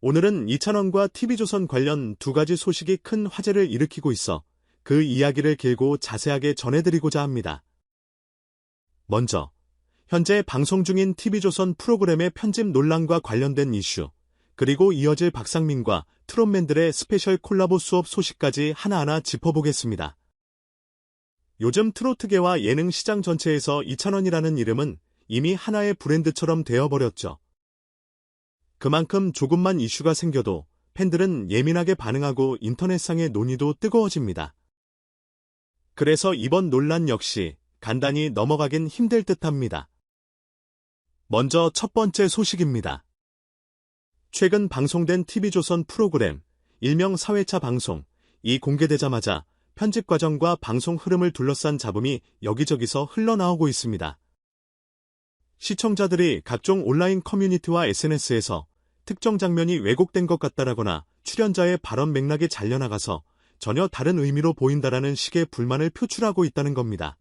오늘은 이찬원과 TV조선 관련 두 가지 소식이 큰 화제를 일으키고 있어 그 이야기를 길고 자세하게 전해드리고자 합니다. 먼저, 현재 방송 중인 TV조선 프로그램의 편집 논란과 관련된 이슈, 그리고 이어질 박상민과 트롯맨들의 스페셜 콜라보 수업 소식까지 하나하나 짚어보겠습니다. 요즘 트로트계와 예능 시장 전체에서 이찬원이라는 이름은 이미 하나의 브랜드처럼 되어버렸죠. 그만큼 조금만 이슈가 생겨도 팬들은 예민하게 반응하고 인터넷상의 논의도 뜨거워집니다. 그래서 이번 논란 역시 간단히 넘어가긴 힘들 듯합니다. 먼저 첫 번째 소식입니다. 최근 방송된 TV조선 프로그램 일명 4회차 방송이 공개되자마자 편집 과정과 방송 흐름을 둘러싼 잡음이 여기저기서 흘러나오고 있습니다. 시청자들이 각종 온라인 커뮤니티와 SNS에서 특정 장면이 왜곡된 것 같다라거나 출연자의 발언 맥락이 잘려나가서 전혀 다른 의미로 보인다라는 식의 불만을 표출하고 있다는 겁니다.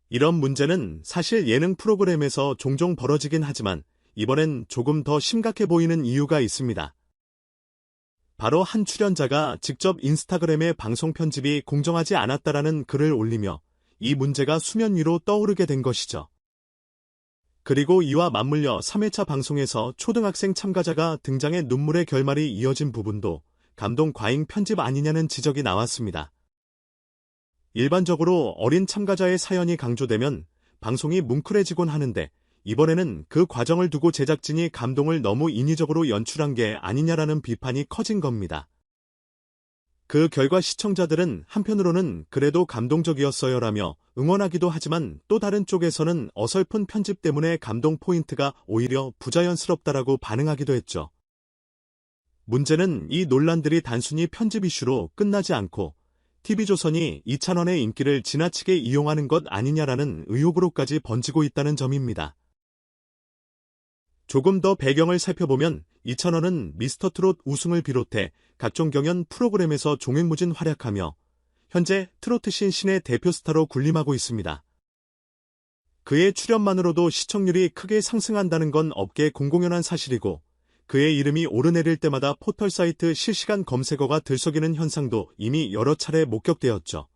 이런 문제는 사실 예능 프로그램에서 종종 벌어지긴 하지만 이번엔 조금 더 심각해 보이는 이유가 있습니다. 바로 한 출연자가 직접 인스타그램에 방송 편집이 공정하지 않았다라는 글을 올리며 이 문제가 수면 위로 떠오르게 된 것이죠. 그리고 이와 맞물려 3회차 방송에서 초등학생 참가자가 등장해 눈물의 결말이 이어진 부분도 감동 과잉 편집 아니냐는 지적이 나왔습니다. 일반적으로 어린 참가자의 사연이 강조되면 방송이 뭉클해지곤 하는데 이번에는 그 과정을 두고 제작진이 감동을 너무 인위적으로 연출한 게 아니냐라는 비판이 커진 겁니다. 그 결과 시청자들은 한편으로는 그래도 감동적이었어요라며 응원하기도 하지만 또 다른 쪽에서는 어설픈 편집 때문에 감동 포인트가 오히려 부자연스럽다라고 반응하기도 했죠. 문제는 이 논란들이 단순히 편집 이슈로 끝나지 않고 TV조선이 이찬원의 인기를 지나치게 이용하는 것 아니냐라는 의혹으로까지 번지고 있다는 점입니다. 조금 더 배경을 살펴보면 이찬원은 미스터트롯 우승을 비롯해 각종 경연 프로그램에서 종횡무진 활약하며 현재 트로트 신신의 대표 스타로 군림하고 있습니다. 그의 출연만으로도 시청률이 크게 상승한다는 건 업계 공공연한 사실이고 그의 이름이 오르내릴 때마다 포털 사이트 실시간 검색어가 들썩이는 현상도 이미 여러 차례 목격되었죠.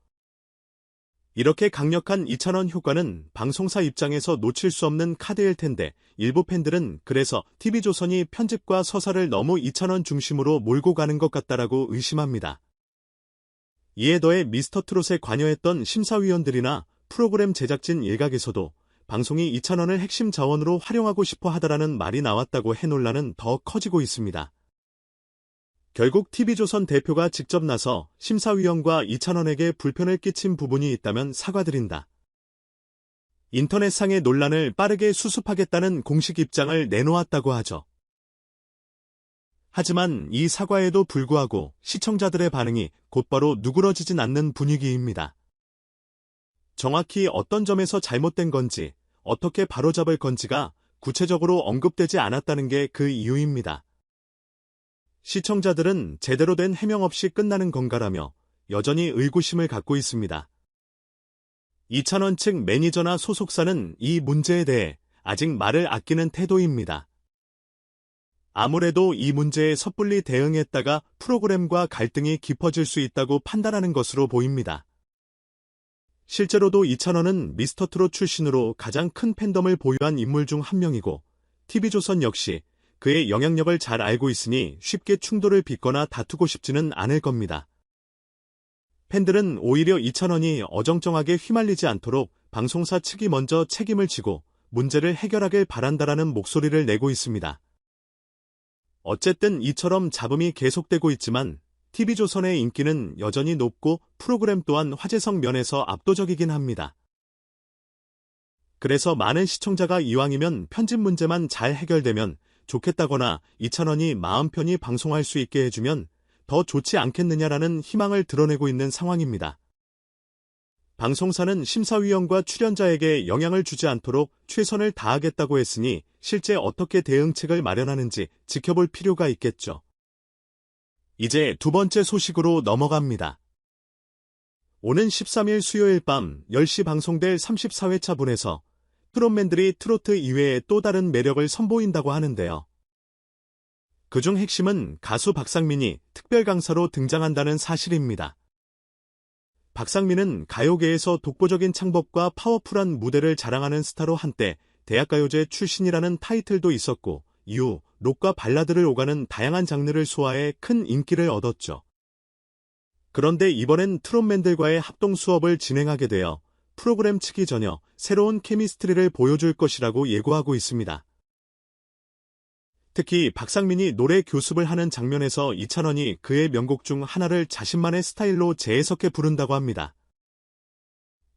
이렇게 강력한 이찬원 효과는 방송사 입장에서 놓칠 수 없는 카드일 텐데 일부 팬들은 그래서 TV조선이 편집과 서사를 너무 이찬원 중심으로 몰고 가는 것 같다라고 의심합니다. 이에 더해 미스터트롯에 관여했던 심사위원들이나 프로그램 제작진 일각에서도 방송이 이찬원을 핵심 자원으로 활용하고 싶어 하다라는 말이 나왔다고 해 논란은 더 커지고 있습니다. 결국 TV조선 대표가 직접 나서 심사위원과 이찬원에게 불편을 끼친 부분이 있다면 사과드린다. 인터넷상의 논란을 빠르게 수습하겠다는 공식 입장을 내놓았다고 하죠. 하지만 이 사과에도 불구하고 시청자들의 반응이 곧바로 누그러지진 않는 분위기입니다. 정확히 어떤 점에서 잘못된 건지, 어떻게 바로잡을 건지가 구체적으로 언급되지 않았다는 게 그 이유입니다. 시청자들은 제대로 된 해명 없이 끝나는 건가라며 여전히 의구심을 갖고 있습니다. 이찬원 측 매니저나 소속사는 이 문제에 대해 아직 말을 아끼는 태도입니다. 아무래도 이 문제에 섣불리 대응했다가 프로그램과 갈등이 깊어질 수 있다고 판단하는 것으로 보입니다. 실제로도 이찬원은 미스터트롯 출신으로 가장 큰 팬덤을 보유한 인물 중 한 명이고 TV조선 역시 그의 영향력을 잘 알고 있으니 쉽게 충돌을 빚거나 다투고 싶지는 않을 겁니다. 팬들은 오히려 이찬원이 어정쩡하게 휘말리지 않도록 방송사 측이 먼저 책임을 지고 문제를 해결하길 바란다라는 목소리를 내고 있습니다. 어쨌든 이처럼 잡음이 계속되고 있지만 TV조선의 인기는 여전히 높고 프로그램 또한 화제성 면에서 압도적이긴 합니다. 그래서 많은 시청자가 이왕이면 편집 문제만 잘 해결되면 좋겠다거나 이찬원이 마음 편히 방송할 수 있게 해주면 더 좋지 않겠느냐라는 희망을 드러내고 있는 상황입니다. 방송사는 심사위원과 출연자에게 영향을 주지 않도록 최선을 다하겠다고 했으니 실제 어떻게 대응책을 마련하는지 지켜볼 필요가 있겠죠. 이제 두 번째 소식으로 넘어갑니다. 오는 13일 수요일 밤 10시 방송될 34회차 분에서 트롯맨들이 트로트 이외에 또 다른 매력을 선보인다고 하는데요. 그중 핵심은 가수 박상민이 특별 강사로 등장한다는 사실입니다. 박상민은 가요계에서 독보적인 창법과 파워풀한 무대를 자랑하는 스타로 한때 대학가요제 출신이라는 타이틀도 있었고 이후 록과 발라드를 오가는 다양한 장르를 소화해 큰 인기를 얻었죠. 그런데 이번엔 트롯맨들과의 합동 수업을 진행하게 되어 프로그램 측이 전혀 새로운 케미스트리를 보여줄 것이라고 예고하고 있습니다. 특히 박상민이 노래 교습을 하는 장면에서 이찬원이 그의 명곡 중 하나를 자신만의 스타일로 재해석해 부른다고 합니다.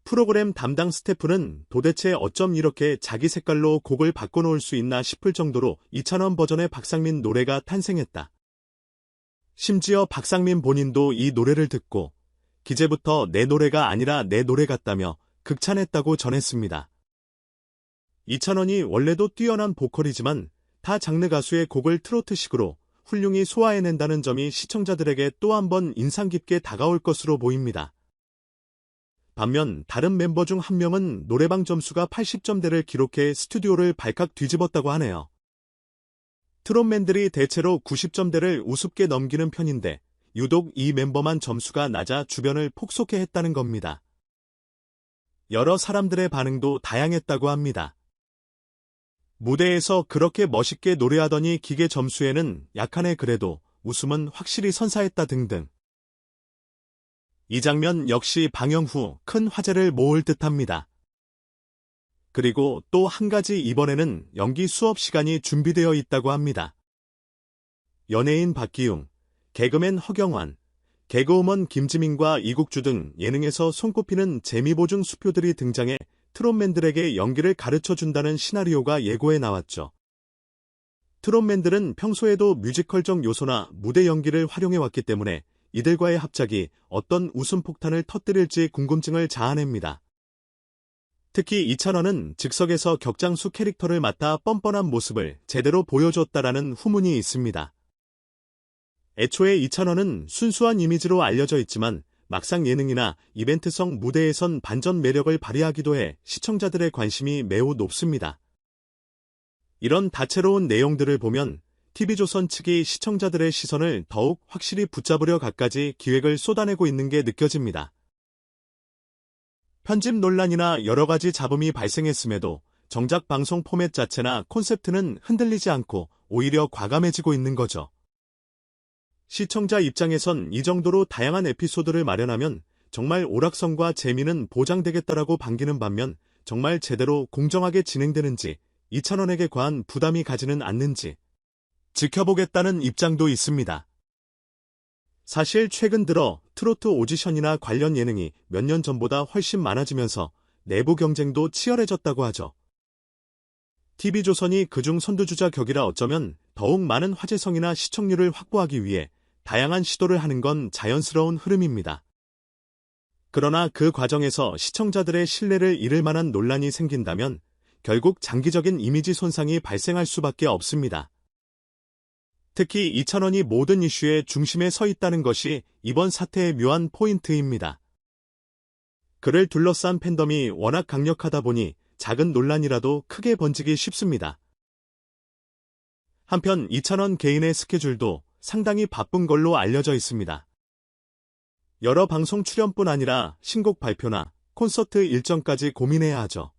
프로그램 담당 스태프는 도대체 어쩜 이렇게 자기 색깔로 곡을 바꿔놓을 수 있나 싶을 정도로 이찬원 버전의 박상민 노래가 탄생했다. 심지어 박상민 본인도 이 노래를 듣고 기재부터 내 노래가 아니라 내 노래 같다며 극찬했다고 전했습니다. 이찬원이 원래도 뛰어난 보컬이지만 타 장르 가수의 곡을 트로트식으로 훌륭히 소화해낸다는 점이 시청자들에게 또 한 번 인상 깊게 다가올 것으로 보입니다. 반면 다른 멤버 중 한 명은 노래방 점수가 80점대를 기록해 스튜디오를 발칵 뒤집었다고 하네요. 트롯맨들이 대체로 90점대를 우습게 넘기는 편인데 유독 이 멤버만 점수가 낮아 주변을 폭소케 했다는 겁니다. 여러 사람들의 반응도 다양했다고 합니다. 무대에서 그렇게 멋있게 노래하더니 기계 점수에는 약하네 그래도 웃음은 확실히 선사했다 등등. 이 장면 역시 방영 후 큰 화제를 모을 듯합니다. 그리고 또 한 가지 이번에는 연기 수업 시간이 준비되어 있다고 합니다. 연예인 박기웅, 개그맨 허경환, 개그우먼 김지민과 이국주 등 예능에서 손꼽히는 재미보증 수표들이 등장해 트롯맨들에게 연기를 가르쳐준다는 시나리오가 예고에 나왔죠. 트롯맨들은 평소에도 뮤지컬적 요소나 무대 연기를 활용해왔기 때문에 이들과의 합작이 어떤 웃음 폭탄을 터뜨릴지 궁금증을 자아냅니다. 특히 이찬원은 즉석에서 격장수 캐릭터를 맡아 뻔뻔한 모습을 제대로 보여줬다라는 후문이 있습니다. 애초에 이찬원은 순수한 이미지로 알려져 있지만 막상 예능이나 이벤트성 무대에선 반전 매력을 발휘하기도 해 시청자들의 관심이 매우 높습니다. 이런 다채로운 내용들을 보면 TV조선 측이 시청자들의 시선을 더욱 확실히 붙잡으려 갖가지 기획을 쏟아내고 있는 게 느껴집니다. 편집 논란이나 여러 가지 잡음이 발생했음에도 정작 방송 포맷 자체나 콘셉트는 흔들리지 않고 오히려 과감해지고 있는 거죠. 시청자 입장에선 이 정도로 다양한 에피소드를 마련하면 정말 오락성과 재미는 보장되겠다라고 반기는 반면 정말 제대로 공정하게 진행되는지 이찬원에게 과한 부담이 가지는 않는지 지켜보겠다는 입장도 있습니다. 사실 최근 들어 트로트 오디션이나 관련 예능이 몇 년 전보다 훨씬 많아지면서 내부 경쟁도 치열해졌다고 하죠. TV조선이 그중 선두주자 격이라 어쩌면 더욱 많은 화제성이나 시청률을 확보하기 위해 다양한 시도를 하는 건 자연스러운 흐름입니다. 그러나 그 과정에서 시청자들의 신뢰를 잃을 만한 논란이 생긴다면 결국 장기적인 이미지 손상이 발생할 수밖에 없습니다. 특히 이찬원이 모든 이슈의 중심에 서 있다는 것이 이번 사태의 묘한 포인트입니다. 그를 둘러싼 팬덤이 워낙 강력하다 보니 작은 논란이라도 크게 번지기 쉽습니다. 한편 이찬원 개인의 스케줄도 상당히 바쁜 걸로 알려져 있습니다. 여러 방송 출연뿐 아니라 신곡 발표나 콘서트 일정까지 고민해야 하죠.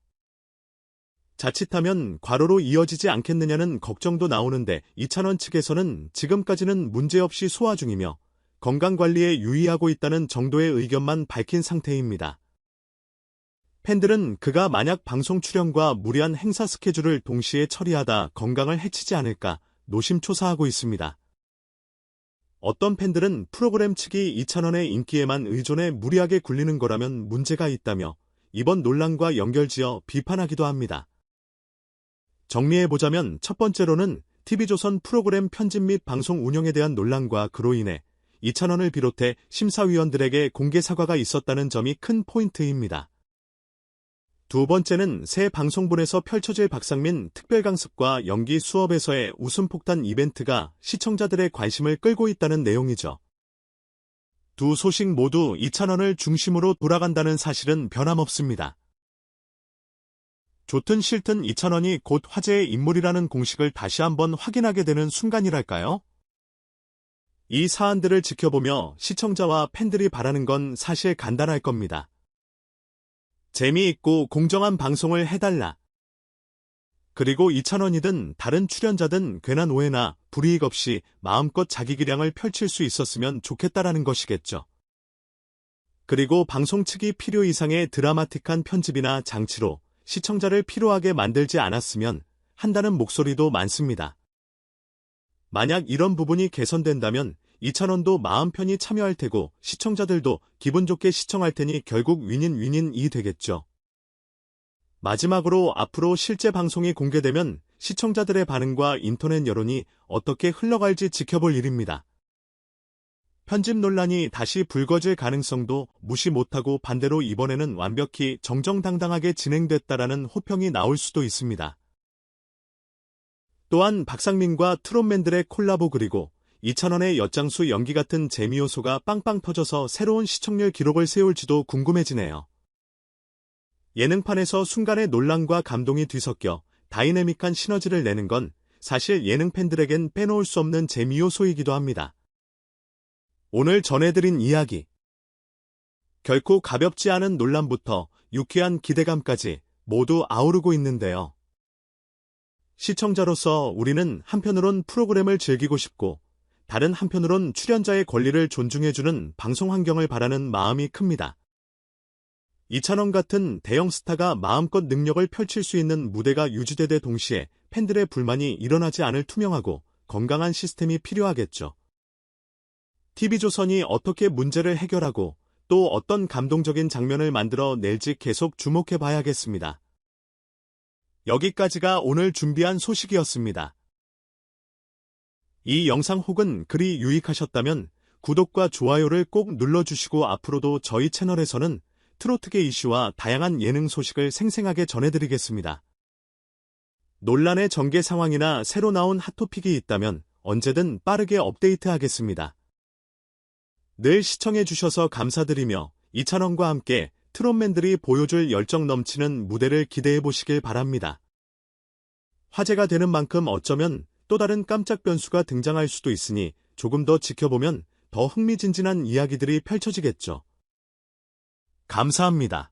자칫하면 과로로 이어지지 않겠느냐는 걱정도 나오는데 이찬원 측에서는 지금까지는 문제없이 소화 중이며 건강관리에 유의하고 있다는 정도의 의견만 밝힌 상태입니다. 팬들은 그가 만약 방송 출연과 무리한 행사 스케줄을 동시에 처리하다 건강을 해치지 않을까 노심초사하고 있습니다. 어떤 팬들은 프로그램 측이 이찬원의 인기에만 의존해 무리하게 굴리는 거라면 문제가 있다며 이번 논란과 연결지어 비판하기도 합니다. 정리해보자면 첫 번째로는 TV조선 프로그램 편집 및 방송 운영에 대한 논란과 그로 인해 이찬원을 비롯해 심사위원들에게 공개 사과가 있었다는 점이 큰 포인트입니다. 두 번째는 새 방송분에서 펼쳐질 박상민 특별강습과 연기 수업에서의 웃음폭탄 이벤트가 시청자들의 관심을 끌고 있다는 내용이죠. 두 소식 모두 이찬원을 중심으로 돌아간다는 사실은 변함없습니다. 좋든 싫든 이찬원이 곧 화제의 인물이라는 공식을 다시 한번 확인하게 되는 순간이랄까요? 이 사안들을 지켜보며 시청자와 팬들이 바라는 건 사실 간단할 겁니다. 재미있고 공정한 방송을 해달라. 그리고 이찬원이든 다른 출연자든 괜한 오해나 불이익 없이 마음껏 자기 기량을 펼칠 수 있었으면 좋겠다라는 것이겠죠. 그리고 방송 측이 필요 이상의 드라마틱한 편집이나 장치로 시청자를 피로하게 만들지 않았으면 한다는 목소리도 많습니다. 만약 이런 부분이 개선된다면 이찬원도 마음 편히 참여할 테고 시청자들도 기분 좋게 시청할 테니 결국 윈윈이 되겠죠. 마지막으로 앞으로 실제 방송이 공개되면 시청자들의 반응과 인터넷 여론이 어떻게 흘러갈지 지켜볼 일입니다. 편집 논란이 다시 불거질 가능성도 무시 못하고 반대로 이번에는 완벽히 정정당당하게 진행됐다라는 호평이 나올 수도 있습니다. 또한 박상민과 트롯맨들의 콜라보 그리고 이찬원의 엿장수 연기 같은 재미 요소가 빵빵 터져서 새로운 시청률 기록을 세울지도 궁금해지네요. 예능판에서 순간의 논란과 감동이 뒤섞여 다이내믹한 시너지를 내는 건 사실 예능 팬들에겐 빼놓을 수 없는 재미 요소이기도 합니다. 오늘 전해드린 이야기. 결코 가볍지 않은 논란부터 유쾌한 기대감까지 모두 아우르고 있는데요. 시청자로서 우리는 한편으론 프로그램을 즐기고 싶고 다른 한편으론 출연자의 권리를 존중해주는 방송 환경을 바라는 마음이 큽니다. 이찬원 같은 대형 스타가 마음껏 능력을 펼칠 수 있는 무대가 유지되되 동시에 팬들의 불만이 일어나지 않을 투명하고 건강한 시스템이 필요하겠죠. TV조선이 어떻게 문제를 해결하고 또 어떤 감동적인 장면을 만들어 낼지 계속 주목해 봐야겠습니다. 여기까지가 오늘 준비한 소식이었습니다. 이 영상 혹은 글이 유익하셨다면 구독과 좋아요를 꼭 눌러주시고 앞으로도 저희 채널에서는 트로트계 이슈와 다양한 예능 소식을 생생하게 전해드리겠습니다. 논란의 전개 상황이나 새로 나온 핫토픽이 있다면 언제든 빠르게 업데이트하겠습니다. 늘 시청해주셔서 감사드리며 이찬원과 함께 트롯맨들이 보여줄 열정 넘치는 무대를 기대해보시길 바랍니다. 화제가 되는 만큼 어쩌면 또 다른 깜짝 변수가 등장할 수도 있으니 조금 더 지켜보면 더 흥미진진한 이야기들이 펼쳐지겠죠. 감사합니다.